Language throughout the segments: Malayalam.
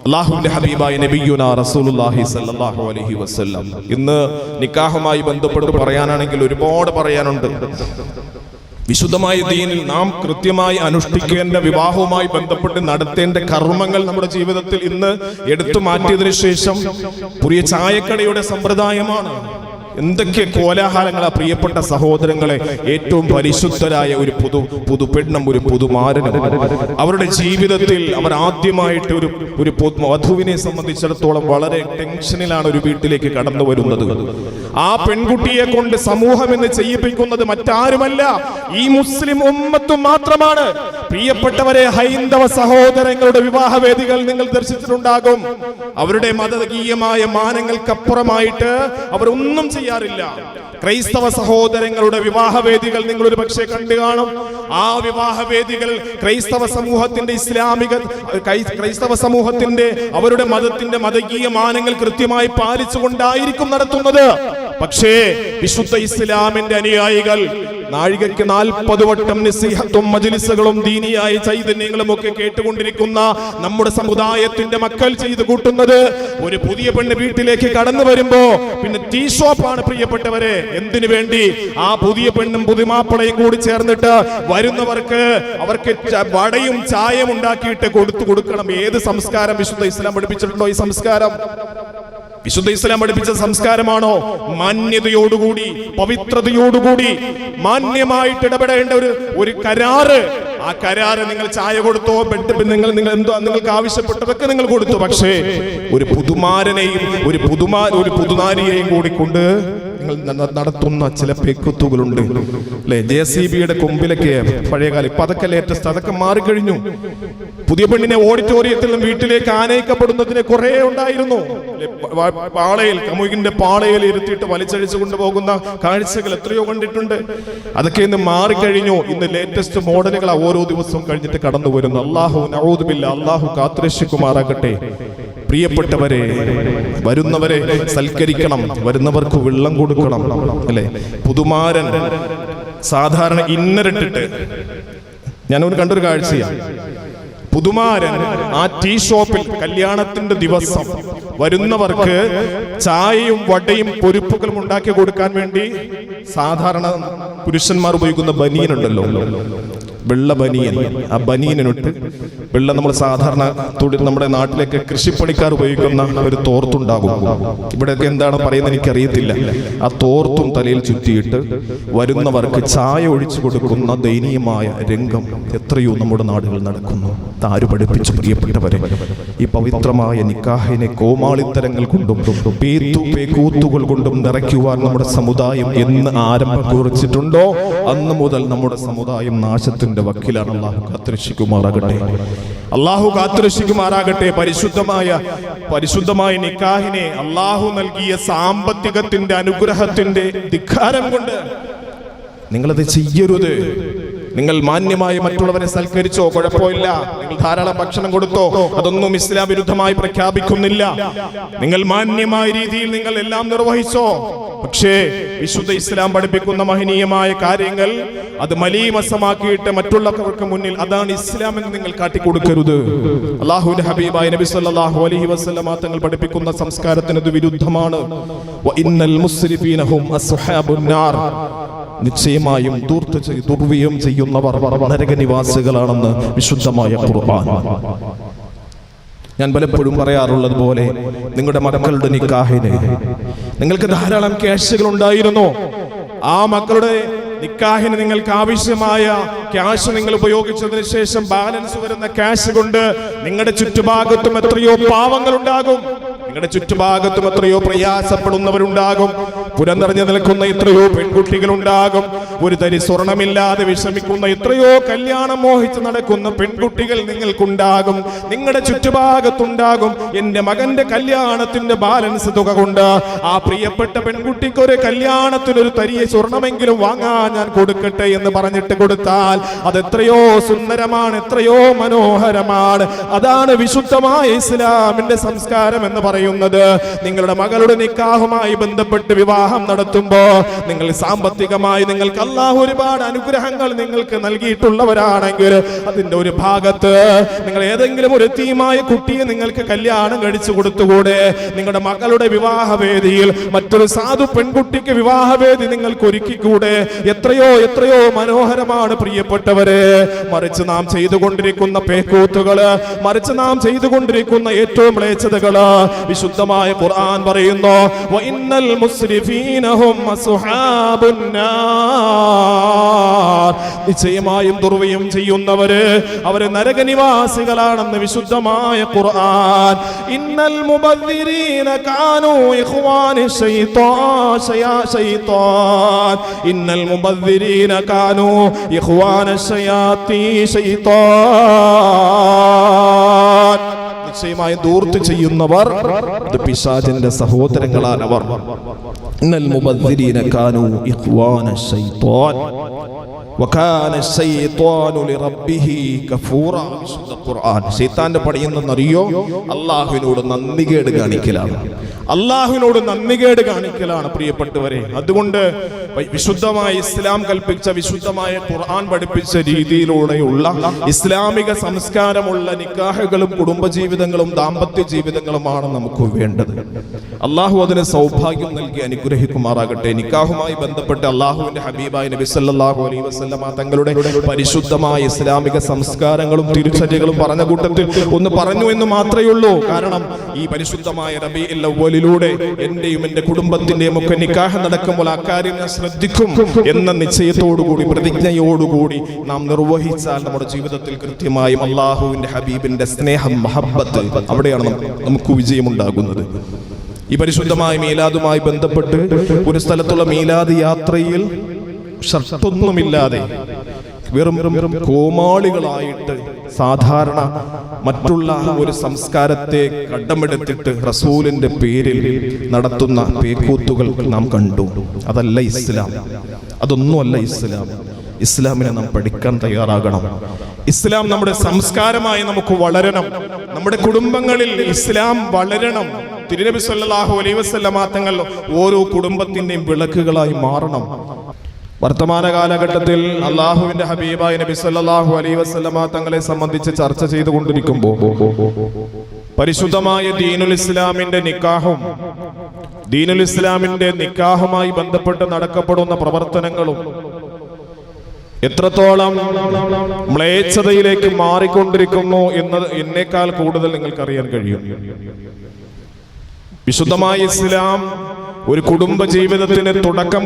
അല്ലാഹുവിന്റെ ഹബീബായ നബിയുനാ റസൂലുള്ളാഹി സ്വല്ലല്ലാഹു അലൈഹി വസല്ലം. ഇന്ന് നിക്കാഹുമായി ബന്ധപ്പെട്ട് പറയാനാണെങ്കിൽ ഒരുപാട് പറയാനുണ്ട്. വിശുദ്ധമായ ദീനിൽ നാം കൃത്യമായി അനുഷ്ഠിക്കേണ്ട വിവാഹവുമായി ബന്ധപ്പെട്ട് നടത്തേണ്ട കർമ്മങ്ങൾ നമ്മുടെ ജീവിതത്തിൽ ഇന്ന് എടുത്തു മാറ്റിയതിനു ശേഷം പുതിയ ചായക്കടയുടെ സമ്പ്രദായമാണ്. എന്തൊക്കെ കോലാഹലങ്ങളാ പ്രിയപ്പെട്ട സഹോദരങ്ങളെ. ഏറ്റവും പരിശുദ്ധരായ ഒരു പുതുപെണ്ണും ഒരു പുതുമാരനും അവരുടെ ജീവിതത്തിൽ അവർ ആദ്യമായിട്ട് ഒരു വധുവിനെ സംബന്ധിച്ചിടത്തോളം വളരെ ടെൻഷനിലാണ് ഒരു വീട്ടിലേക്ക് കടന്നു വരുന്നത്. ആ പെൺകുട്ടിയെ കൊണ്ട് സമൂഹം എന്ന് ചെയ്യിപ്പിക്കുന്നത് മറ്റാരുമല്ല, ഈ മുസ്ലിം ഉമ്മത്തും മാത്രമാണ്. പ്രിയപ്പെട്ടവരെ, ഹൈന്ദവ സഹോദരങ്ങളുടെ വിവാഹവേദികൾ നിങ്ങൾ ദർശിച്ചിട്ടുണ്ടാകും. അവരുടെ മതകീയമായ മാനങ്ങൾക്കപ്പുറമായിട്ട് അവർ ഒന്നും ചെയ്യാറില്ല. ക്രൈസ്തവ സഹോദരങ്ങളുടെ വിവാഹവേദികൾ നിങ്ങൾ ഒരു പക്ഷേ കണ്ടു കാണും. ആ വിവാഹവേദികൾ ക്രൈസ്തവ സമൂഹത്തിന്റെ അവരുടെ മതത്തിന്റെ മതകീയ മാനങ്ങൾ കൃത്യമായി പാലിച്ചുകൊണ്ടായിരിക്കും നടത്തുന്നത്. പക്ഷേ വിശുദ്ധ ഇസ്ലാമിന്റെ അനുയായികൾ നാഴികയ്ക്ക് 40 വട്ടം നസീഹത്തും മജ്ലിസുകളും ദീനിയായ ചൈതന്യങ്ങളും ഒക്കെ കേട്ടുകൊണ്ടിരിക്കുന്ന നമ്മുടെ സമുദായത്തിന്റെ മക്കൾ ചെയ്തു കൂട്ടുന്നത്, ഒരു പുതിയ പെണ്ണ് വീട്ടിലേക്ക് കടന്നു വരുമ്പോ പിന്നെ ടീ ഷോപ്പാണ് പ്രിയപ്പെട്ടവരെ. എന്തിനു വേണ്ടി? ആ പുതിയ പെണ്ണും പുതുമാപ്പിളയും കൂടി ചേർന്നിട്ട് വരുന്നവർക്ക് അവർക്ക് വടയും ചായയും ഉണ്ടാക്കിയിട്ട് കൊടുക്കണം. ഏത് സംസ്കാരം വിശുദ്ധ ഇസ്ലാം പഠിപ്പിച്ചിട്ടുണ്ടോ? ഈ സംസ്കാരം വിശുദ്ധ ഇസ്ലാം പഠിപ്പിച്ച സംസ്കാരമാണോ? മാന്യതയോടുകൂടി, പവിത്രതയോടുകൂടി മാന്യമായിട്ട് ഇടപെടേണ്ട ഒരു കരാറ്. ആ കരാറ് നിങ്ങൾ ചായ കൊടുത്തോ, നിങ്ങൾ എന്തോ നിങ്ങൾക്ക് ആവശ്യപ്പെട്ടതൊക്കെ നിങ്ങൾ കൊടുത്തു. പക്ഷേ ഒരു പുതുമാരനെയും ഒരു പുതുനാരിയെയും കൂടി കൊണ്ട് നിങ്ങൾ നടത്തുന്ന ചില പെക്കുത്തുകളുണ്ട് അല്ലെ? JCBയുടെ കൊമ്പിലൊക്കെ പഴയകാലം, ഇപ്പൊ അതൊക്കെ ലേറ്റസ്റ്റ്, അതൊക്കെ മാറിക്കഴിഞ്ഞു. പുതിയ പെണ്ണിനെ ഓഡിറ്റോറിയത്തിൽ നിന്നും വീട്ടിലേക്ക് ആനയിക്കപ്പെടുന്നതിന് കുറെ ഉണ്ടായിരുന്നു. പാളയിൽ, കമുകിന്റെ പാളയിൽ ഇരുത്തിയിട്ട് വലിച്ചഴിച്ചു കൊണ്ടുപോകുന്ന കാഴ്ചകൾ എത്രയോ കണ്ടിട്ടുണ്ട്. അതൊക്കെ ഇന്ന് മാറിക്കഴിഞ്ഞു. ഇന്ന് ലേറ്റസ്റ്റ് മോഡലുകൾ ഓരോ ദിവസവും കഴിഞ്ഞിട്ട് കടന്നു വരുന്നു. അല്ലാഹു നഊദു ബില്ലാഹ്, അല്ലാഹു കാത്തുരക്ഷിക്കുമാറാകട്ടെ. പ്രിയപ്പെട്ടവരെ, വരുന്നവരെ സൽക്കരിക്കണം, വരുന്നവർക്ക് വെള്ളം കൊടുക്കണം അല്ലെ? പുതുമാരൻ സാധാരണ ഇന്നറിട്ടിട്ട്, ഞാനൊരു കണ്ടൊരു കാഴ്ചയാണ്. പുതുമാരൻ ആ ടീ ഷോപ്പിൽ കല്യാണത്തിന്റെ ദിവസം വരുന്നവർക്ക് ചായയും വടയും പൊരിപ്പുകളും ഉണ്ടാക്കി കൊടുക്കാൻ വേണ്ടി സാധാരണ പുരുഷന്മാർ ഉപയോഗിക്കുന്ന ബനിയൻ ഉണ്ടല്ലോ, വെള്ള ബനിയൻ. ആ ബനിയനിട്ട് വെള്ള, നമ്മൾ സാധാരണ നമ്മുടെ നാട്ടിലേക്ക് കൃഷിപ്പണിക്കാർ ഉപയോഗിക്കുന്ന ഒരു തോർത്തുണ്ടാകും. ഇവിടെയൊക്കെ എന്താണ് പറയുന്നത് എനിക്കറിയത്തില്ല. ആ തോർത്തും തലയിൽ ചുറ്റിയിട്ട് വരുന്നവർക്ക് ചായ ഒഴിച്ചു കൊടുക്കുന്ന ദയനീയമായ രംഗം എത്രയോ നമ്മുടെ നാടുകളിൽ നടക്കുന്നു. താരു പഠിപ്പിച്ചു പ്രിയപ്പെട്ടവരെ, ഈ പവിത്രമായ നിക്കാഹിനെ കോമാളിത്തരങ്ങൾ കൊണ്ടും പേക്കൂത്തുകൾ കൊണ്ടും നിറയ്ക്കുവാൻ നമ്മുടെ സമുദായം എന്ന് ആരംഭം കുറിച്ചിട്ടുണ്ടോ അന്ന് മുതൽ നമ്മുടെ സമുദായം നാശത്തിന്റെ വക്കീലാണ്. അല്ലാഹു കാത്തുരക്ഷിക്കുമാറാകട്ടെ, അല്ലാഹു കാത്തുരക്ഷിക്കുമാറാകട്ടെ. പരിശുദ്ധമായ നിക്കാഹിനെ അല്ലാഹു നൽകിയ സാമ്പത്തികത്തിന്റെ അനുഗ്രഹത്തിന്റെ ധിക്കാരം കൊണ്ട് നിങ്ങളത് ചെയ്യരുത്. നിങ്ങൾ മാന്യമായി മറ്റുള്ളവരെ സൽക്കരിച്ചോ, കുഴപ്പമില്ല. നിങ്ങൾ ധാരാളം ഭക്ഷണം കൊടുത്തോ, അതൊന്നും ഇസ്ലാം വിരുദ്ധമായി പ്രഖ്യാപിക്കുന്നില്ല. നിങ്ങൾ മാന്യമായ രീതിയിൽ നിങ്ങൾ എല്ലാം നിർവഹിച്ചോ. പക്ഷേ വിശുദ്ധ ഇസ്ലാം പഠിപ്പിക്കുന്ന മഹനീയമായ കാര്യങ്ങൾ അത് മലീമസമാക്കിയിട്ട് മറ്റുള്ളവർക്ക് മുന്നിൽ അതാണ് ഇസ്ലാം എന്ന് നിങ്ങൾ കാട്ടിക്കൊടുക്കരുത്. അല്ലാഹുവിന്റെ ഹബീബായ നബി സല്ലല്ലാഹു അലൈഹി വസല്ലം തങ്ങൾ പഠിപ്പിക്കുന്ന സംസ്കാരത്തിന് ഇത് വിരുദ്ധമാണ്. വഇന്നൽ മുസ്രിഫീന ഹും അസ്ഹാബുൻ നാർ, നിശ്ചയമായും ദുർവ്യയം ചെയ്യുന്നവർ നരകനിവാസികളാണെന്ന് വിശുദ്ധമായ ഖുർആൻ. ഞാൻ പലപ്പോഴും പറയാറുള്ളത് പോലെ, നിങ്ങളുടെ മക്കളുടെ നിക്കാഹിന് നിങ്ങൾക്ക് ധാരാളം ക്യാഷുകൾ ഉണ്ടായിരുന്നു. ആ മക്കളുടെ നിക്കാഹിന് നിങ്ങൾക്ക് ആവശ്യമായ ക്യാഷ് നിങ്ങൾ ഉപയോഗിച്ചതിന് ശേഷം ബാലൻസ് വരുന്ന ക്യാഷ് കൊണ്ട് നിങ്ങളുടെ ചുറ്റുഭാഗത്തും എത്രയോ പാവങ്ങൾ ഉണ്ടാകും. നിങ്ങളുടെ ചുറ്റുഭാഗത്തും എത്രയോ പ്രയാസപ്പെടുന്നവരുണ്ടാകും. പുരനിറഞ്ഞു നിൽക്കുന്ന എത്രയോ പെൺകുട്ടികൾ ഉണ്ടാകും. ഒരു തരി സ്വർണമില്ലാതെ വിഷമിക്കുന്ന എത്രയോ കല്യാണം മോഹിച്ച് നടക്കുന്ന പെൺകുട്ടികൾ നിങ്ങൾക്കുണ്ടാകും, നിങ്ങളുടെ ചുറ്റുഭാഗത്തുണ്ടാകും. എന്റെ മകന്റെ കല്യാണത്തിന്റെ ബാലൻസ് തുക കൊണ്ട് ആ പ്രിയപ്പെട്ട പെൺകുട്ടിക്ക് ഒരു കല്യാണത്തിനൊരു തരിയെ സ്വർണമെങ്കിലും വാങ്ങാൻ ഞാൻ കൊടുക്കട്ടെ എന്ന് പറഞ്ഞിട്ട് കൊടുത്താൽ അത് എത്രയോ സുന്ദരമാണ്, എത്രയോ മനോഹരമാണ്. അതാണ് വിശുദ്ധമായ ഇസ്ലാമിന്റെ സംസ്കാരം എന്ന് പറയുന്നത്. നിങ്ങളുടെ മകളുടെ നിക്കാഹുമായി ബന്ധപ്പെട്ട് വിവാഹ വിവാഹം നടത്തുമ്പോ നിങ്ങൾ സാമ്പത്തികമായി നിങ്ങൾക്ക് അല്ലാഹു ഒരുപാട് അനുഗ്രഹങ്ങൾ നിങ്ങൾക്ക് നൽകിയിട്ടുള്ളവരാണെങ്കിൽ അതിന്റെ ഒരു ഭാഗത്ത് നിങ്ങൾ ഏതെങ്കിലും ഒരു യതീമായ കുട്ടിയെ നിങ്ങൾക്ക് കല്യാണം കഴിച്ചു കൊടുത്തുകൂടെ? നിങ്ങളുടെ മകളുടെ വിവാഹവേദിയിൽ മറ്റൊരു സാധു പെൺകുട്ടിക്ക് വിവാഹവേദി നിങ്ങൾക്ക് ഒരുക്കിക്കൂടെ? എത്രയോ എത്രയോ മനോഹരമാണ് പ്രിയപ്പെട്ടവരെ. മറിച്ച് നാം ചെയ്തുകൊണ്ടിരിക്കുന്ന പേക്കൂത്തുകള്, മറിച്ച് നാം ചെയ്തുകൊണ്ടിരിക്കുന്ന ഏറ്റവും മ്ലേച്ഛതകള് വിശുദ്ധമായ ഖുർആൻ പറയുന്നു, വഇന്നൽ മുസ്രിഫീന ഹും അസ്ഹാബുൻ നാർ. നിശ്ചയമായും ദുർവ്യയം ചെയ്യുന്നവര് അവര് നരകനിവാസികളാണെന്ന് വിശുദ്ധമായ ഖുർആൻ. ഇന്നൽ മുബദ്ദിരീന കാനൂ ഇഖ്വാനി ശൈത്താൻ. ഇന്നൽ മുബദ്ദിരീന കാനൂ ഇഖ്വാന ശൈത്താൻ. നിശ്ചയമായും ധൂർത്ത് ചെയ്യുന്നവർ അത് പിശാചിന്റെ സഹോദരങ്ങളാണ് അവർ. ഇന്നൽ മുബദ്ദിരീന കാനൂ ഇഖ്വാന ശൈത്താൻ വകാന ശൈത്താനു ലിറബ്ബിഹി കഫൂറാ. വിശുദ്ധ ഖുർആൻ ശൈത്താന്റെ പണിയെന്നറിയോ? അല്ലാഹുവിനോട് നന്ദികേട് കാണിക്കലാണ്. അല്ലാഹുവിനോട് നന്ദികേട് കാണിക്കലാണ് പ്രിയപ്പെട്ടവരെ. അതുകൊണ്ട് വിശുദ്ധമായ ഇസ്ലാം കൽപ്പിച്ച, വിശുദ്ധമായ ഖുർആൻ പഠിപ്പിച്ച രീതിയിലൂടെയുള്ള ഇസ്ലാമിക സംസ്കാരമുള്ള നിക്കാഹുകളും കുടുംബജീവിതങ്ങളും ദാമ്പത്യ ജീവിതങ്ങളുമാണ് നമുക്ക് വേണ്ടത്. അല്ലാഹു അതിന് സൗഭാഗ്യം നൽകി അനുഗ്രഹിക്കുമാറാകട്ടെ. നിക്കാഹുമായി ബന്ധപ്പെട്ട് അല്ലാഹുവിന്റെ ഹബീബായ നബി സല്ലല്ലാഹു അലൈഹി വസല്ലം തങ്ങളുടെ പരിശുദ്ധമായ ഇസ്ലാമിക സംസ്കാരങ്ങളും തിരുചര്യകളും പറഞ്ഞ കൂട്ടത്തിൽ ഒന്ന് പറഞ്ഞു എന്ന് മാത്രമേ ഉള്ളൂ. കാരണം ഈ പരിശുദ്ധമായ റബീഉൽ അവ്വലിലൂടെ എന്റെയും എന്റെ കുടുംബത്തിന്റെയും ഒക്കെ നിക്കാഹ് നടക്കുമ്പോൾ അക്കാര്യം ഞാൻ ശ്രദ്ധിക്കും എന്ന നിശ്ചയത്തോടുകൂടി, പ്രതിജ്ഞയോടുകൂടി നാം നിർവഹിച്ചാൽ നമ്മുടെ ജീവിതത്തിൽ കൃത്യമായും അല്ലാഹുവിന്റെ ഹബീബിന്റെ സ്നേഹം, മഹബ്ബത്ത്, അവിടെയാണ് നമുക്ക് വിജയമുണ്ടാകുന്നത്. ഈ പരിശുദ്ധമായ മീലാദുമായി ബന്ധപ്പെട്ട് ഒരു സ്ഥലത്തുള്ള മീലാദ് യാത്രയിൽ ഷർട്ടൊന്നുമില്ലാതെ വെറും കോമാളികളായിട്ട് സാധാരണ മറ്റുള്ള ഒരു സംസ്കാരത്തെ കടമെടുത്തിട്ട് റസൂലിന്റെ പേരിൽ നടത്തുന്ന പേക്കൂത്തുകൾ നാം കണ്ടു. അതല്ല ഇസ്ലാം, അതൊന്നുമല്ല ഇസ്ലാം. ഇസ്ലാമിനെ നാം പഠിക്കാൻ തയ്യാറാകണം. ഇസ്ലാം നമ്മുടെ സംസ്കാരമായി നമുക്ക് വളരണം. നമ്മുടെ കുടുംബങ്ങളിൽ ഇസ്ലാം വളരണം. തിരുനബി സല്ലല്ലാഹു അലൈഹി വസല്ലം തങ്ങൾ ഓരോ കുടുംബത്തിന്റെയും വിളക്കുകളായി മാറണം. വർത്തമാന കാലഘട്ടത്തിൽ അല്ലാഹുവിന്റെ ഹബീബായ നബി സല്ലല്ലാഹു അലൈഹി വസല്ലം തങ്ങളെ സംബന്ധിച്ച് ചർച്ച ചെയ്തുകൊണ്ടിരിക്കുമ്പോൾ പരിശുദ്ധമായ ദീനുൽ ഇസ്ലാമിന്റെ നിക്കാഹും, ദീനുൽ ഇസ്ലാമിന്റെ നിക്കാഹുമായി ബന്ധപ്പെട്ട് നടക്കപ്പെടുന്ന പ്രവർത്തനങ്ങളും എത്രത്തോളം മ്ലേച്ഛതയിലേക്ക് മാറിക്കൊണ്ടിരിക്കുന്നു എന്ന് എന്നേക്കാൾ കൂടുതൽ നിങ്ങൾക്കറിയാൻ കഴിയും. വിശുദ്ധമായ ഇസ്ലാം ഒരു കുടുംബ ജീവിതത്തിന് തുടക്കം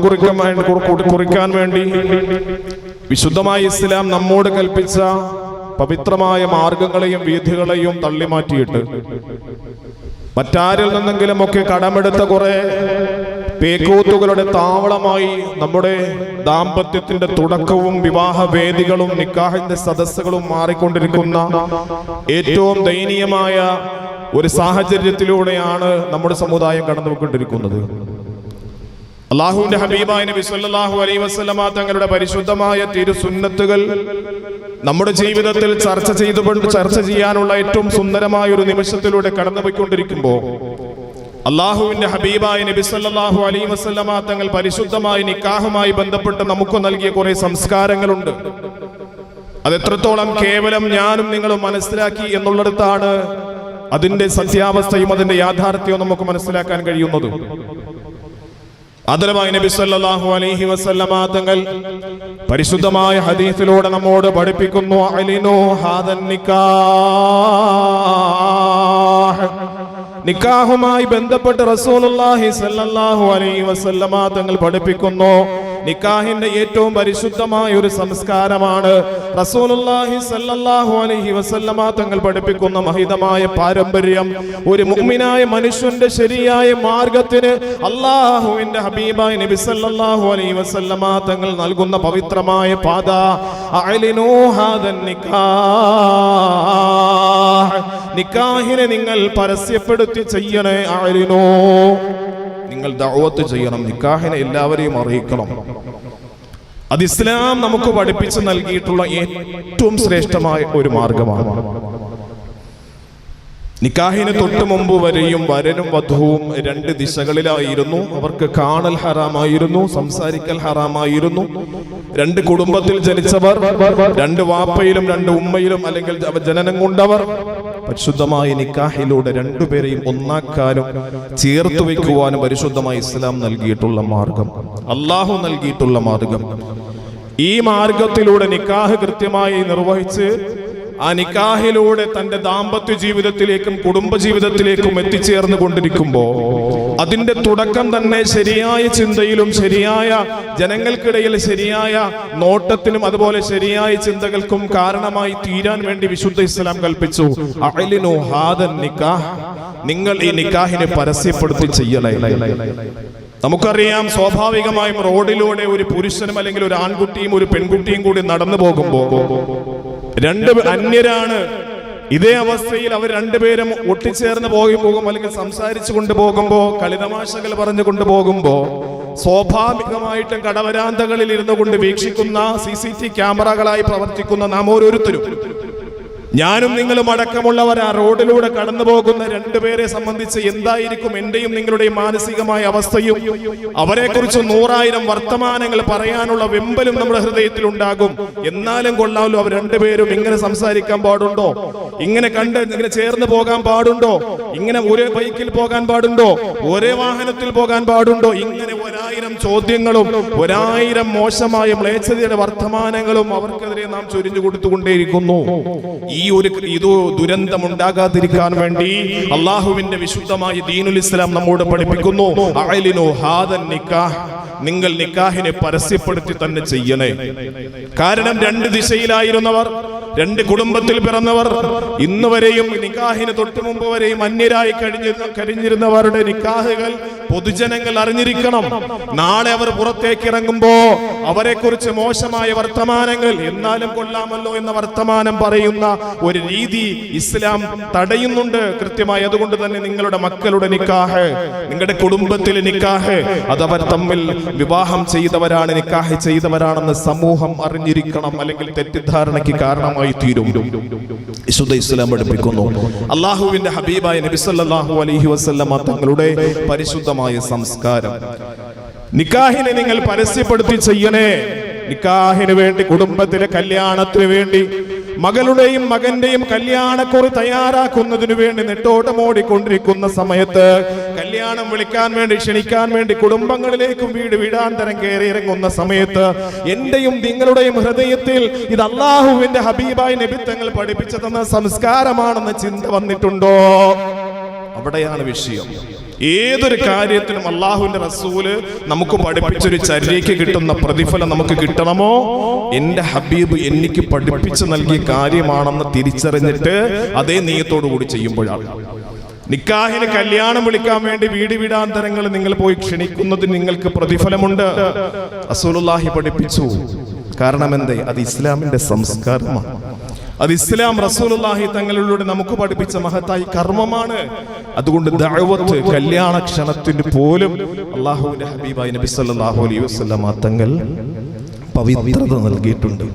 കുറിക്കാൻ വേണ്ടി വിശുദ്ധമായ ഇസ്ലാം നമ്മോട് കൽപ്പിച്ച പവിത്രമായ മാർഗങ്ങളെയും വീഥികളെയും തള്ളിമാറ്റിയിട്ട് മറ്റാരിൽ നിന്നെങ്കിലും ഒക്കെ കടമെടുത്ത കുറെ പേക്കൂത്തുകളുടെ താവളമായി നമ്മുടെ ദാമ്പത്യത്തിന്റെ തുടക്കവും വിവാഹവേദികളും നിക്കാഹിന്റെ സദസ്സുകളും മാറിക്കൊണ്ടിരിക്കുന്ന ഏറ്റവും ദയനീയമായ ഒരു സാഹചര്യത്തിലൂടെയാണ് നമ്മുടെ സമുദായം കടന്നുപോയിക്കൊണ്ടിരിക്കുന്നത്. അല്ലാഹുവിന്റെ ഹബീബായ നബി സല്ലല്ലാഹു അലൈഹി വസല്ലം തങ്ങളുടെ പരിശുദ്ധമായ തിരുസുന്നത്തുകൾ നമ്മുടെ ജീവിതത്തിൽ ചർച്ച ചെയ്യാനുള്ള ഏറ്റവും സുന്ദരമായ ഒരു നിമിഷത്തിലൂടെ കടന്നുപോയിക്കൊണ്ടിരിക്കുമ്പോൾ അല്ലാഹുവിന്റെ ഹബീബായ നബി സല്ലല്ലാഹു അലൈഹി വസല്ലം തങ്ങൾ പരിശുദ്ധമായ നിക്കാഹുമായി ബന്ധപ്പെട്ട് നമുക്ക് നൽകിയ കുറെ സംസ്കാരങ്ങളുണ്ട്. അതെത്രത്തോളം കേവലം ഞാനും നിങ്ങളും മനസ്സിലാക്കി എന്നുള്ളിടത്താണ് അതിന്റെ സത്യാവസ്ഥയും അതിന്റെ യാഥാർത്ഥ്യവും നമുക്ക് മനസ്സിലാക്കാൻ കഴിയുന്നത്. ആദരവായ നബി സല്ലല്ലാഹു അലൈഹി വസല്ലമ തങ്ങൾ പരിശുദ്ധമായ ഹദീസിലൂടെ നമ്മോട് പഠിപ്പിക്കുന്നു, അലിനു ഹാദൻ നിക്കാഹ്. നിക്കാഹുമായി ബന്ധപ്പെട്ട് റസൂലുള്ളാഹി സല്ലല്ലാഹു അലൈഹി വസല്ലമ തങ്ങൾ പഠിപ്പിക്കുന്നു, നിക്കാഹിന്റെ ഏറ്റവും പരിശുദ്ധമായ ഒരു സംസ്കാരമാണ് റസൂലുള്ളാഹി സല്ലല്ലാഹു അലൈഹി വസല്ലമ തങ്ങൾ പഠിപ്പിക്കുന്ന മഹിതമായ പാരമ്പര്യം. ഒരു മുഅ്മിനായ മനുഷ്യന്റെ ശരിയായ മാർഗത്തിന് അല്ലാഹുവിന്റെ ഹബീബായ നബി സല്ലല്ലാഹു അലൈഹി വസല്ലമ തങ്ങൾ നൽകുന്ന പവിത്രമായ പാത. അഅ്ലിനൂ ഹാദൻ നിക്കാഹ്. നിക്കാഹിനെ നിങ്ങൾ പരസ്യപ്പെടുത്തി ചെയ്യണേ. അഅ്ലിനൂ, നിങ്ങൾ ദഅവത്ത് ചെയ്യണം. നിക്കാഹിനെ എല്ലാവരെയും അറിയിക്കണം. അത് ഇസ്ലാം നമുക്ക് പഠിപ്പിച്ച് നൽകിയിട്ടുള്ള ഏറ്റവും ശ്രേഷ്ഠമായ ഒരു മാർഗമാണ്. നിക്കാഹിന് തൊട്ടു മുമ്പ് വരെയും വരനും വധുവും രണ്ട് ദിശകളിലായിരുന്നു. അവർക്ക് കാണൽ ഹറാമായിരുന്നു, സംസാരിക്കൽ ഹറാമായിരുന്നു. രണ്ട് കുടുംബത്തിൽ ജനിച്ചവർ, രണ്ട് വാപ്പയിലും രണ്ട് ഉമ്മയിലും അല്ലെങ്കിൽ ജനനം കൊണ്ടവർ, പരിശുദ്ധമായ നിക്കാഹിലൂടെ രണ്ടുപേരെയും ഒന്നാക്കാനും ചേർത്ത് വയ്ക്കുവാനും പരിശുദ്ധമായ ഇസ്ലാം നൽകിയിട്ടുള്ള മാർഗം, അള്ളാഹു നൽകിയിട്ടുള്ള മാർഗം. ഈ മാർഗത്തിലൂടെ നിക്കാഹ് കൃത്യമായി നിർവഹിച്ച് ആ നിക്കാഹിലൂടെ തന്റെ ദാമ്പത്യ ജീവിതത്തിലേക്കും കുടുംബജീവിതത്തിലേക്കും എത്തിച്ചേർന്നു കൊണ്ടിരിക്കുമ്പോൾ അതിന്റെ തുടക്കം തന്നെ ശരിയായ ചിന്തയിലും ശരിയായ ജനങ്ങൾക്കിടയിൽ ശരിയായ നോട്ടത്തിനും അതുപോലെ ശരിയായ ചിന്തകൾക്കും കാരണമായി തീരാൻ വേണ്ടി വിശുദ്ധ ഇസ്ലാം കൽപ്പിച്ചു, അഅ്ലിനു ഹാദൻ നിക്കാഹ്, നിങ്ങൾ ഈ നിക്കാഹിനെ പരസ്യപ്പെടുത്തി ചെയ്യണേ. നമുക്കറിയാം, സ്വാഭാവികമായും റോഡിലൂടെ ഒരു പുരുഷനും അല്ലെങ്കിൽ ഒരു ആൺകുട്ടിയും ഒരു പെൺകുട്ടിയും കൂടി നടന്നു പോകുമ്പോൾ രണ്ട് അന്യരാണ്. ഇതേ അവസ്ഥയിൽ അവർ രണ്ടുപേരും ഒട്ടിച്ചേർന്ന് പോകും അല്ലെങ്കിൽ സംസാരിച്ചു കൊണ്ടുപോകുമ്പോ, കളിതമാശകൾ പറഞ്ഞു കൊണ്ടുപോകുമ്പോ സ്വാഭാവികമായിട്ടും കടവരാന്തകളിൽ ഇരുന്നു കൊണ്ട് വീക്ഷിക്കുന്ന CCTV ക്യാമറകളായി പ്രവർത്തിക്കുന്ന നാം ഓരോരുത്തരും, ഞാനും നിങ്ങളും അടക്കമുള്ളവർ ആ റോഡിലൂടെ കടന്നു പോകുന്ന രണ്ടുപേരെ സംബന്ധിച്ച് എന്തായിരിക്കും എന്റെയും നിങ്ങളുടെയും മാനസികമായ അവസ്ഥയും? അവരെ കുറിച്ച് 100,000 വർത്തമാനങ്ങൾ പറയാനുള്ള വെമ്പലും നമ്മുടെ ഹൃദയത്തിൽ ഉണ്ടാകും. എന്നാലും കൊള്ളാമല്ലോ, അവർ രണ്ടുപേരും ഇങ്ങനെ സംസാരിക്കാൻ പാടുണ്ടോ? ഇങ്ങനെ ഇങ്ങനെ ചേർന്ന് പോകാൻ പാടുണ്ടോ? ഇങ്ങനെ ഒരേ ബൈക്കിൽ പോകാൻ പാടുണ്ടോ? ഒരേ വാഹനത്തിൽ പോകാൻ പാടുണ്ടോ? ഇങ്ങനെ 1000 ചോദ്യങ്ങളും 1000 മോശമായ മ്ലേച്ഛതയുടെ വർത്തമാനങ്ങളും അവർക്കെതിരെ നാം ചൊരിഞ്ഞു കൊടുത്തുകൊണ്ടേയിരിക്കുന്നു. ഈ ഒരു ദുരന്തം ഉണ്ടാകാതിരിക്കാൻ വേണ്ടി അള്ളാഹുവിന്റെ വിശുദ്ധമായ ദീനുൽ ഇസ്ലാം നമ്മോട് പഠിപ്പിക്കുന്നു, അഅ്ലിനു ഹാദൻ നിക്കാഹ്, നിങ്ങൾ നിക്കാഹിനെ പരസ്യപ്പെടുത്തി തന്നെ ചെയ്യണേ. കാരണം രണ്ട് ദിശയിലായിരുന്നവർ, രണ്ട് കുടുംബത്തിൽ പിറന്നവർ, ഇന്ന് വരെയും നിക്കാഹിന് തൊട്ടു മുമ്പ് വരെയും അന്യരായി കഴിഞ്ഞിരുന്നവരുടെ നിക്കാഹുകൾ പൊതുജനങ്ങൾ അറിഞ്ഞിരിക്കണം. നാളെ അവർ പുറത്തേക്ക് ഇറങ്ങുമ്പോ അവരെ കുറിച്ച് മോശമായ വർത്തമാനങ്ങൾ, എന്നാലും കൊള്ളാമല്ലോ എന്ന വർത്തമാനം പറയുന്ന ഒരു രീതി ഇസ്ലാം തടയുന്നുണ്ട് കൃത്യമായി. അതുകൊണ്ട് തന്നെ നിങ്ങളുടെ മക്കളുടെ നിക്കാഹ്, നിങ്ങളുടെ കുടുംബത്തിലെ നിക്കാഹ്, അതവർ തമ്മിൽ വിവാഹം ചെയ്തവരാണ്, നിക്കാഹ് ചെയ്തവരാണെന്ന് സമൂഹം അറിഞ്ഞിരിക്കണം, അല്ലെങ്കിൽ തെറ്റിദ്ധാരണയ്ക്ക് കാരണമായി തീരും. വിശുദ്ധ ഇസ്ലാം പഠിപ്പിക്കുന്നു, അള്ളാഹുവിന്റെ ഹബീബായ നബി സല്ലല്ലാഹു അലൈഹി വസല്ലമ തങ്ങളുടെ പരിശുദ്ധമായ സംസ്കാരം, നിക്കാഹിനെ നിങ്ങൾ പരസ്യപ്പെടുത്തി ചെയ്യണേ. നിക്കാഹിന് വേണ്ടി, കുടുംബത്തിലെ കല്യാണത്തിന് വേണ്ടി, മകളുടെയും മകന്റെയും കല്യാണക്കുറി തയ്യാറാക്കുന്നതിനു വേണ്ടി നെട്ടോട്ടമോടിക്കൊണ്ടിരിക്കുന്ന സമയത്ത്, കല്യാണം വിളിക്കാൻ വേണ്ടി, ക്ഷണിക്കാൻ വേണ്ടി കുടുംബങ്ങളിലേക്കും വീടാന്തരം കയറി ഇറങ്ങുന്ന സമയത്ത് എന്റെയും നിങ്ങളുടെയും ഹൃദയത്തിൽ ഇത് അള്ളാഹുവിന്റെ ഹബീബായ നബി തങ്ങൾ പഠിപ്പിച്ചു തന്ന സംസ്കാരമാണെന്ന ചിന്ത വന്നിട്ടുണ്ടോ? അവിടെയാണ് വിഷയം. ഏതൊരു കാര്യത്തിനും അള്ളാഹുവിന്റെ റസൂല് നമുക്ക് പഠിപ്പിച്ചൊരു ചര്യയ്ക്ക് കിട്ടുന്ന പ്രതിഫലം നമുക്ക് കിട്ടണമോ, എന്റെ ഹബീബ് എനിക്ക് പഠിപ്പിച്ചു നൽകിയ കാര്യമാണെന്ന് തിരിച്ചറിഞ്ഞിട്ട് അതേ നീയത്തോടു കൂടി ചെയ്യുമ്പോഴാണ്. നിക്കാഹിന് കല്യാണം വിളിക്കാൻ വേണ്ടി വീടാന്തരങ്ങൾ നിങ്ങൾ പോയി ക്ഷണിക്കുന്നതിന് നിങ്ങൾക്ക് പ്രതിഫലമുണ്ട്, റസൂലുള്ളാഹി പഠിപ്പിച്ചു. കാരണം എന്തേ? അത് ഇസ്ലാമിന്റെ സംസ്കാരമാണ്. അത് ഇസ്ലാം റസൂലുള്ളാഹി തങ്ങളിലൂടെ നമുക്ക് പഠിപ്പിച്ച മഹത്തായ കർമ്മമാണ്. അതുകൊണ്ട് ദഅവത്ത്, കല്യാണ ക്ഷണത്തിന് പോലും അല്ലാഹുവിന്റെ ഹബീബായ നബി സല്ലല്ലാഹു അലൈഹി വസല്ലമ തങ്ങൾ പവിത്രത നൽകിയിട്ടുണ്ട്.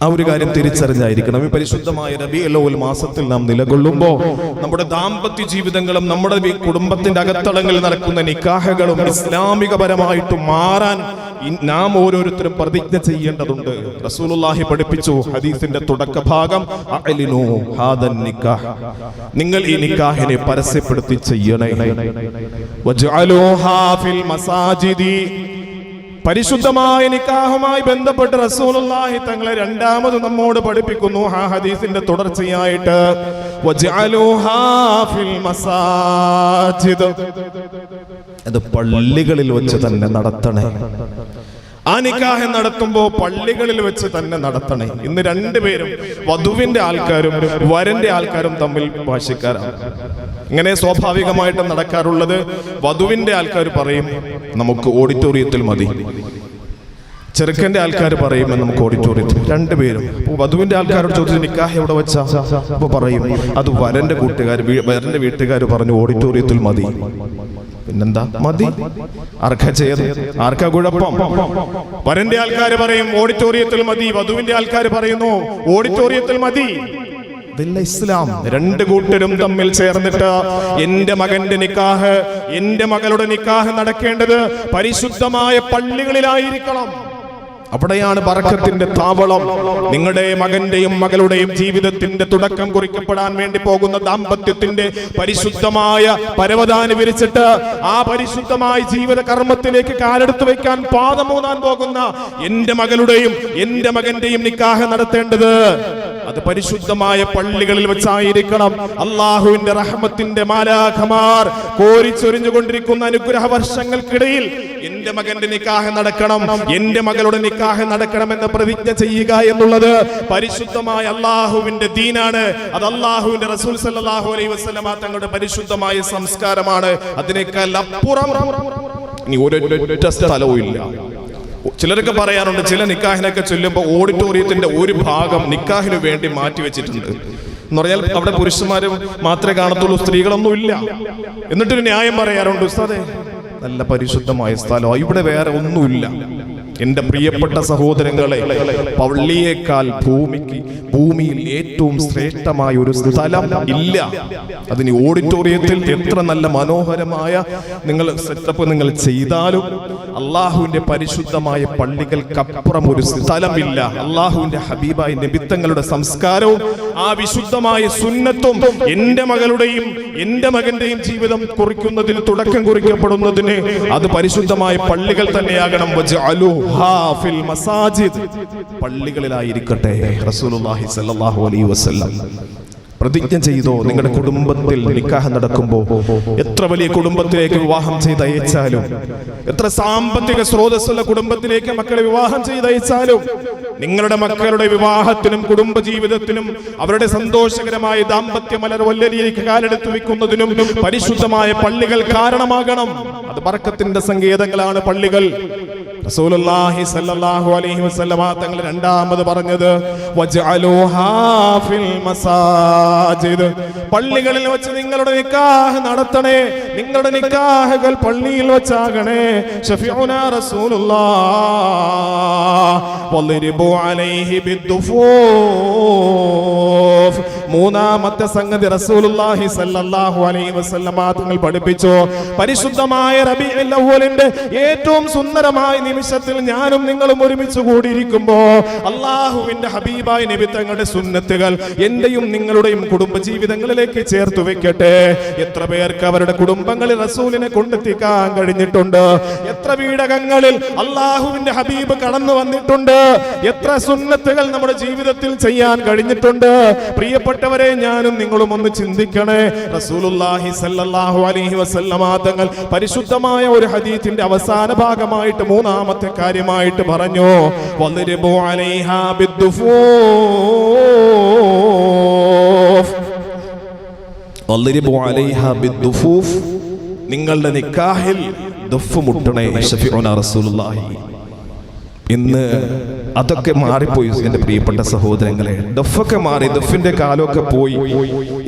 ആ ഒരു കാര്യം തിരിച്ചറിഞ്ഞായിരിക്കണം. ഈ പരിശുദ്ധമായ റബീഉൽ അവ്വൽ മാസത്തിൽ നാം നിലകൊള്ളുമ്പോൾ നമ്മുടെ ദാമ്പത്യ ജീവിതങ്ങളും നമ്മുടെ കുടുംബത്തിന്റെ അകത്തളങ്ങളിൽ നടക്കുന്ന നിക്കാഹുകളും ഇസ്ലാമികപരമായിട്ട് മാറാൻ നാം ഓരോരുത്തരും പ്രതിജ്ഞ ചെയ്യേണ്ടതുണ്ട്. റസൂലുള്ളാഹി പഠിപ്പിച്ചു, ഹദീസിന്റെ തുടക്ക ഭാഗം, അഅ്ലിനു ഹാദൻ നിക്കാഹ്, നിങ്ങൾ ഈ നിക്കാഹിനെ പരസ്യപ്പെടുത്തി ചെയ്യണേ. വജഅലൂഹാ ഫിൽ മസാജിദി, പരിശുദ്ധമായ നിക്കാഹുമായി ബന്ധപ്പെട്ട് റസൂലുള്ളാഹി തങ്ങളെ രണ്ടാമത് നമ്മോട് പഠിപ്പിക്കുന്നു. ആ ഹദീസിന്റെ തുടർച്ചയായിട്ട്, വജഅലൂഹാ ഫിൽ മസാജിദ്, അത് പള്ളികളിൽ വെച്ച് തന്നെ നടത്തണേ. ആ നിക്കാഹ് നടത്തുമ്പോൾ പള്ളികളിൽ വെച്ച് തന്നെ നടത്തണേ. ഇന്ന് രണ്ടുപേരും, വധുവിന്റെ ആൾക്കാരും വരന്റെ ആൾക്കാരും തമ്മിൽ ഭാഷ്യക്കാരാണ്. ഇങ്ങനെ സ്വാഭാവികമായിട്ടും നടക്കാറുള്ളത്. വധുവിന്റെ ആൾക്കാർ പറയും നമുക്ക് ഓഡിറ്റോറിയത്തിൽ മതി, ചെറുക്കന്റെ ആൾക്കാർ പറയും നമുക്ക് ഓഡിറ്റോറിയത്തിൽ. രണ്ടുപേരും വധുവിന്റെ ആൾക്കാരോട് ചോദിച്ചു നിക്കാഹ് എവിടെ വെച്ചാ? അപ്പൊ പറയും അത് വരന്റെ വീട്ടുകാർ പറഞ്ഞു ഓഡിറ്റോറിയത്തിൽ മതി. പിന്നെന്താ മതി, ആർക്കാ കുഴപ്പം? വരന്റെ ആൾക്കാർ പറയും ഓഡിറ്റോറിയത്തിൽ മതി, വധുവിന്റെ ആൾക്കാർ പറയുന്നു ഓഡിറ്റോറിയത്തിൽ മതി. ഇതില്ല ഇസ്ലാം. രണ്ട് കൂട്ടരും തമ്മിൽ ചേർന്നിട്ട് എന്റെ മകന്റെ നിക്കാഹ്, എന്റെ മകളുടെ നിക്കാഹ് നടക്കേണ്ടത് പരിശുദ്ധമായ പള്ളികളിലായിരിക്കണം. അവിടെയാണ് ബറക്കത്തിന്റെ താവളം. നിങ്ങളുടെ മകന്റെയും മകളുടെയും ജീവിതത്തിന്റെ തുടക്കം കുറിക്കപ്പെടാൻ വേണ്ടി പോകുന്ന ദാമ്പത്യത്തിന്റെ പരിശുദ്ധമായ പരവതാനി വിരിച്ചിട്ട് ആ പരിശുദ്ധമായ ജീവിത കർമ്മത്തിലേക്ക് കാലെടുത്തു വയ്ക്കാൻ പാദമൂന്നാൻ പോകുന്ന എന്റെ മകളുടെയും എന്റെ മകന്റെയും നിക്കാഹ് നടത്തേണ്ടത് അത് പരിശുദ്ധമായ പള്ളികളിൽ വെച്ചായിരിക്കണം. അള്ളാഹുവിന്റെ റഹ്മത്തിന്റെ മാലാഖമാർ കോരിച്ചൊരിഞ്ഞുകൊണ്ടിരിക്കുന്ന അനുഗ്രഹ വർഷങ്ങൾക്കിടയിൽ എന്റെ മകന്റെ നിക്കാഹ് നടക്കണം, എന്റെ മകളുടെ നിക്കാഹ് നടക്കണമെന്ന് പ്രതിജ്ഞ ചെയ്യുക എന്നുള്ളത് പരിശുദ്ധമായ അള്ളാഹുവിന്റെ ദീനാണ്. അത് അള്ളാഹുവിന്റെ റസൂൽ സല്ലല്ലാഹു അലൈഹി വസല്ലമ തങ്ങളുടെ പരിശുദ്ധമായ സംസ്കാരമാണ്. അതിനേക്കാൾ അപ്പുറം ഇനി ഒരൊറ്റ സ്ഥലവും ഇല്ല. ചിലരൊക്കെ പറയാറുണ്ട്, ചില നിക്കാഹിനൊക്കെ ചൊല്ലുമ്പോൾ ഓഡിറ്റോറിയത്തിന്റെ ഒരു ഭാഗം നിക്കാഹിന് വേണ്ടി മാറ്റിവെച്ചിട്ടുണ്ട് എന്ന് പറഞ്ഞാൽ അവിടെ പുരുഷന്മാരും മാത്രമേ കാണത്തുള്ളൂ, സ്ത്രീകളൊന്നും ഇല്ല. എന്നിട്ടൊരു ന്യായം പറയാറുണ്ട്, ഉസ്താദേ നല്ല പരിശുദ്ധമായ സ്ഥലം, ഇവിടെ വേറെ ഒന്നുമില്ല. എന്റെ പ്രിയപ്പെട്ട സഹോദരങ്ങളെ, പള്ളിയേക്കാൾ ഭൂമിയിൽ ഏറ്റവും ശ്രേഷ്ഠമായ ഒരു സ്ഥലം ഇല്ല. അതിന് ഓഡിറ്റോറിയത്തിൽ എത്ര നല്ല മനോഹരമായ സെറ്റപ്പ് നിങ്ങൾ ചെയ്താലും അള്ളാഹുവിന്റെ പരിശുദ്ധമായ പള്ളികൾക്കപ്പുറം ഒരു സ്ഥലമില്ല. അള്ളാഹുവിന്റെ ഹബീബായ നബിത്തങ്ങളുടെ സംസ്കാരവും ആ വിശുദ്ധമായ സുന്നത്തും എന്റെ മകളുടെയും എന്റെ മകന്റെയും ജീവിതം കുറിക്കുന്നതിന്, തുടക്കം കുറിക്കപ്പെടുന്നതിന് അത് പരിശുദ്ധമായ പള്ളികൾ തന്നെയാകണം. പള്ളികളിലായിരിക്കട്ടെ. റസൂലുള്ളാഹി സ്വല്ലല്ലാഹു അലൈഹി വസല്ലം പ്രതിജ്ഞ ചെയ്തോ, നിങ്ങളുടെ കുടുംബത്തിൽ നിക്കാഹ് നടക്കുമ്പോൾ എത്ര വലിയ കുടുംബത്തിലേക്ക് വിവാഹം ചെയ്തയച്ചാലും, എത്ര സാമ്പത്തിക സ്രോതസ്സുള്ള കുടുംബത്തിലേക്ക് മക്കളെ വിവാഹം ചെയ്തയച്ചാലും, നിങ്ങളുടെ മക്കളുടെ വിവാഹത്തിനും കുടുംബ ജീവിതത്തിനും അവരുടെ സന്തോഷകരമായ ദാമ്പത്യ മലർവല്ലരിയിലേക്ക് കാലെടുത്ത് വെക്കുന്നതിനും പരിശുദ്ധമായ പള്ളികൾ കാരണമാകണം. അത് ബർക്കത്തിന്റെ സങ്കേതങ്ങളാണ് പള്ളികൾ. റസൂലുള്ളാഹി സ്വല്ലല്ലാഹു അലൈഹി വസല്ലമ തങ്ങൾ രണ്ടാമത് പറഞ്ഞത് വജഅലൂഹാ ഫിൽ മസാജിദ്, പള്ളികളിൽ വെച്ച് നിങ്ങളുടെ നിക്കാഹ് നടത്തണേ, നിങ്ങളുടെ നിക്കാഹുകൾ പള്ളിയിൽ വെച്ചാകണേ. ശഫീഉനാ റസൂലുള്ളാഹ് വളിരിബു അലൈഹി ബിദ്ദുഫൂഫ്. മൂന്നാമത്തെ സംഗതി റസൂലുള്ളാഹി സ്വല്ലല്ലാഹു അലൈഹി വസല്ലമ തങ്ങൾ പഠിപ്പിച്ചു, പരിശുദ്ധമായ റബീഉൽ അവ്വലിന്റെ ഏറ്റവും സുന്ദരമായ നിമിഷത്തിൽ ഞാനും നിങ്ങളും ഒരുമിച്ച് കൂടിയിരിക്കുമ്പോ അള്ളാഹുവിന്റെ ഹബീബായ നബി തങ്ങളുടെ സുന്നത്തുകൾ എന്റെയും നിങ്ങളുടെയും കുടുംബ ജീവിതങ്ങളിലേക്ക് ചേർത്ത് വെക്കട്ടെ. എത്ര പേർക്ക് അവരുടെ കുടുംബങ്ങളിൽ റസൂലിനെ കൊണ്ടെത്തിക്കാൻ കഴിഞ്ഞിട്ടുണ്ട്? എത്ര വീടകങ്ങളിൽ അള്ളാഹുവിന്റെ ഹബീബ് കടന്നു വന്നിട്ടുണ്ട്? എത്ര സുന്നത്തുകൾ നമ്മുടെ ജീവിതത്തിൽ ചെയ്യാൻ കഴിഞ്ഞിട്ടുണ്ട്? പ്രിയപ്പെട്ടവരെ, ഞാനും നിങ്ങളും ഒന്ന് ചിന്തിക്കണേ. റസൂലുള്ളാഹി സ്വല്ലല്ലാഹു അലൈഹി വസല്ലമ തങ്ങൾ പരിശുദ്ധമായ ഒരു ഹദീസിന്റെ അവസാന ഭാഗമായിട്ട് മൂന്നാമത്തെ കാര്യമായിട്ട് പറഞ്ഞു, വളിരിബു അലൈഹാ ബിദ്ദുഫൂഫ്. വളിരിബു അലൈഹാ ബിദ്ദുഫൂഫ്, നിങ്ങളുടെ നിക്കാഹിൽ ദഫ് മുട്ടണേ. ശഫീഉനാ റസൂലുള്ളാഹി. ഇന്ന് അതൊക്കെ മാറിപ്പോയി എന്റെ പ്രിയപ്പെട്ട സഹോദരങ്ങളെ. ദഫൊക്കെ മാറി, ദഫിന്റെ കാലമൊക്കെ പോയി.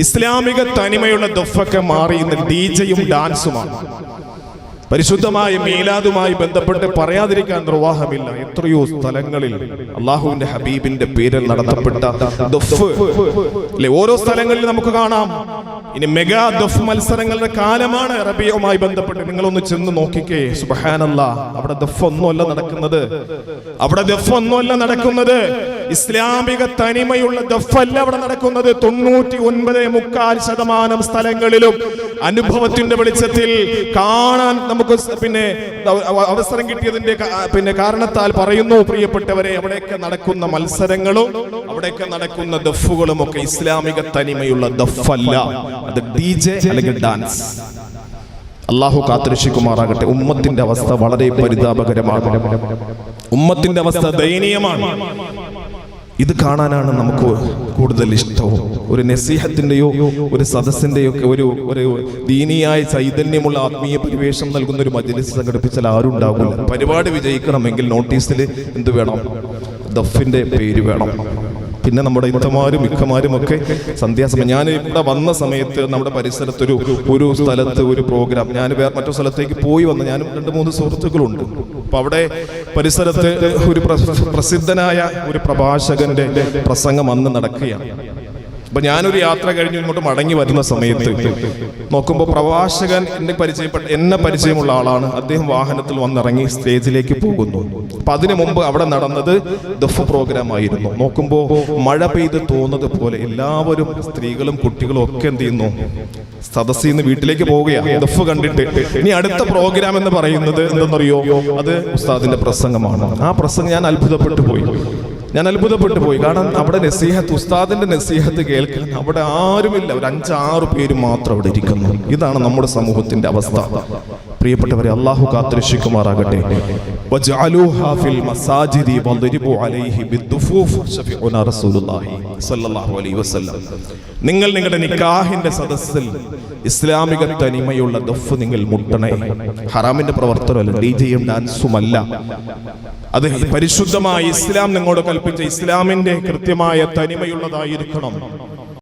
ഇസ്ലാമിക തനിമയുള്ള ദഫൊക്കെ മാറി. ഇന്ന് ഡിജയും ഡാൻസുമാണ്. പരിശുദ്ധമായ മീലാദുമായി ബന്ധപ്പെട്ട് പറയാതിരിക്കാൻ നിർവാഹമില്ല. എത്രയോ സ്ഥലങ്ങളിൽ അള്ളാഹുവിന്റെ ഹബീബിന്റെ പേരിൽ നടത്തപ്പെട്ട ദഫ് അല്ലെ, ഓരോ സ്ഥലങ്ങളിൽ നമുക്ക് കാണാം. ഇനി മെഗാ ദഫ് മത്സരങ്ങളുടെ കാലമാണ് റബീഉമായി ബന്ധപ്പെട്ട്. നിങ്ങളൊന്ന് ചെന്ന് നോക്കിക്കേ, സുബ്ഹാനല്ലാഹ്, അവിടെ ദഫ് ഒന്നുമല്ല നടക്കുന്നത്. അവിടെ ദഫ് ഒന്നുമല്ല നടക്കുന്നത്. ഇസ്ലാമിക തനിമയുള്ള ദഫല്ല അവിടെ നടക്കുന്നത്. 99.4% സ്ഥലങ്ങളിലും അനുഭവത്തിന്റെ വെളിച്ചത്തിൽ കാണാൻ നമുക്ക് അവസരം കിട്ടിയതിന്റെ കാരണത്താൽ പറയുന്നു, പ്രിയപ്പെട്ടവരെ, അവിടെയൊക്കെ നടക്കുന്ന മത്സരങ്ങളും അവിടെയൊക്കെ നടക്കുന്ന ദഫുകളും ഒക്കെ ഇസ്ലാമിക തനിമയുള്ള ദഫല്ല. അത് ഡിജെ അല്ലെങ്കിൽ ഡാൻസ്. അള്ളാഹു കാത്തുരക്ഷിക്കുമാറാകട്ടെ. ഉമ്മത്തിന്റെ അവസ്ഥ വളരെ പരിതാപകരമാണ്. ഉമ്മത്തിന്റെ അവസ്ഥ ദയനീയമാണ്. ഇത് കാണാനാണ് നമുക്ക് കൂടുതൽ ഇഷ്ടവും. ഒരു നസീഹത്തിന്റെയോ ഒരു സദസ്സിന്റെയോ ഒക്കെ ഒരു ദീനിയായ ചൈതന്യമുള്ള ആത്മീയ പരിവേഷം നൽകുന്ന ഒരു മജ്‌ലിസ് സംഘടിപ്പിച്ചാൽ ആരും ഉണ്ടാകില്ല. പരിപാടി വിജയിക്കണമെങ്കിൽ നോട്ടീസിൽ എന്ത് വേണം? ദഫിന്റെ പേര് വേണം. പിന്നെ നമ്മുടെ ഇത്തമാരും മിക്കമാരും ഒക്കെ സന്ധ്യാസമയം, ഞാൻ ഇവിടെ വന്ന സമയത്ത് നമ്മുടെ പരിസരത്തൊരു സ്ഥലത്ത് ഒരു പ്രോഗ്രാം, ഞാൻ വേറെ മറ്റൊരു സ്ഥലത്തേക്ക് പോയി വന്ന, ഞാനും 2-3 സുഹൃത്തുക്കളുണ്ട്. അപ്പൊ അവിടെ പരിസരത്ത് ഒരു പ്രസിദ്ധനായ ഒരു പ്രഭാഷകന്റെ പ്രസംഗം അന്ന് നടക്കുകയാണ്. അപ്പൊ ഞാനൊരു യാത്ര കഴിഞ്ഞ് ഇങ്ങോട്ട് മടങ്ങി വരുന്ന സമയത്ത് നോക്കുമ്പോൾ പ്രവാചകൻ എന്നെ പരിചയമുള്ള ആളാണ്. അദ്ദേഹം വാഹനത്തിൽ വന്നിറങ്ങി സ്റ്റേജിലേക്ക് പോകുന്നു. അപ്പൊ അതിനു മുമ്പ് അവിടെ നടന്നത് ദഫ് പ്രോഗ്രാം ആയിരുന്നു. നോക്കുമ്പോൾ മഴ പെയ്ത് തോന്നുന്നത് പോലെ എല്ലാവരും സ്ത്രീകളും കുട്ടികളും ഒക്കെ എന്ത് ചെയ്യുന്നു, സദസ്സിൽ നിന്ന് വീട്ടിലേക്ക് പോവുകയാണ് ദഫ് കണ്ടിട്ട്. ഇനി അടുത്ത പ്രോഗ്രാം എന്ന് പറയുന്നത് എന്തെന്നറിയോ, അത് ഉസ്താദിന്റെ പ്രസംഗമാണ്. ആ പ്രസംഗം ഞാൻ അത്ഭുതപ്പെട്ടു പോയി. കാരണം അവിടെ നസീഹത്ത്, ഉസ്താദിന്റെ നസീഹത്ത് കേൾക്കാൻ അവിടെ ആരുമില്ല. ഒരു 5-6 പേര് മാത്രം അവിടെ ഇരിക്കുന്നു. ഇതാണ് നമ്മുടെ സമൂഹത്തിന്റെ അവസ്ഥ. പ്രിയപ്പെട്ടവരെ, അള്ളാഹു കാത്തുരക്ഷിക്കുമാറാകട്ടെ. നിങ്ങൾ നിങ്ങളുടെ നിക്കാഹിന്റെ സദസ്സിൽ ഇസ്ലാമിക തനിമയുള്ള ദഫ് നിങ്ങൾ മുട്ടണേ. ഹറാമിന്റെ പ്രവർത്തനമല്ല, ഡിജെയും ഡാൻസുമല്ല. അത് പരിശുദ്ധമായ ഇസ്ലാം നിങ്ങളോട് കൽപ്പിച്ച ഇസ്ലാമിന്റെ കൃത്യമായ തനിമയുള്ളതായിരിക്കണം.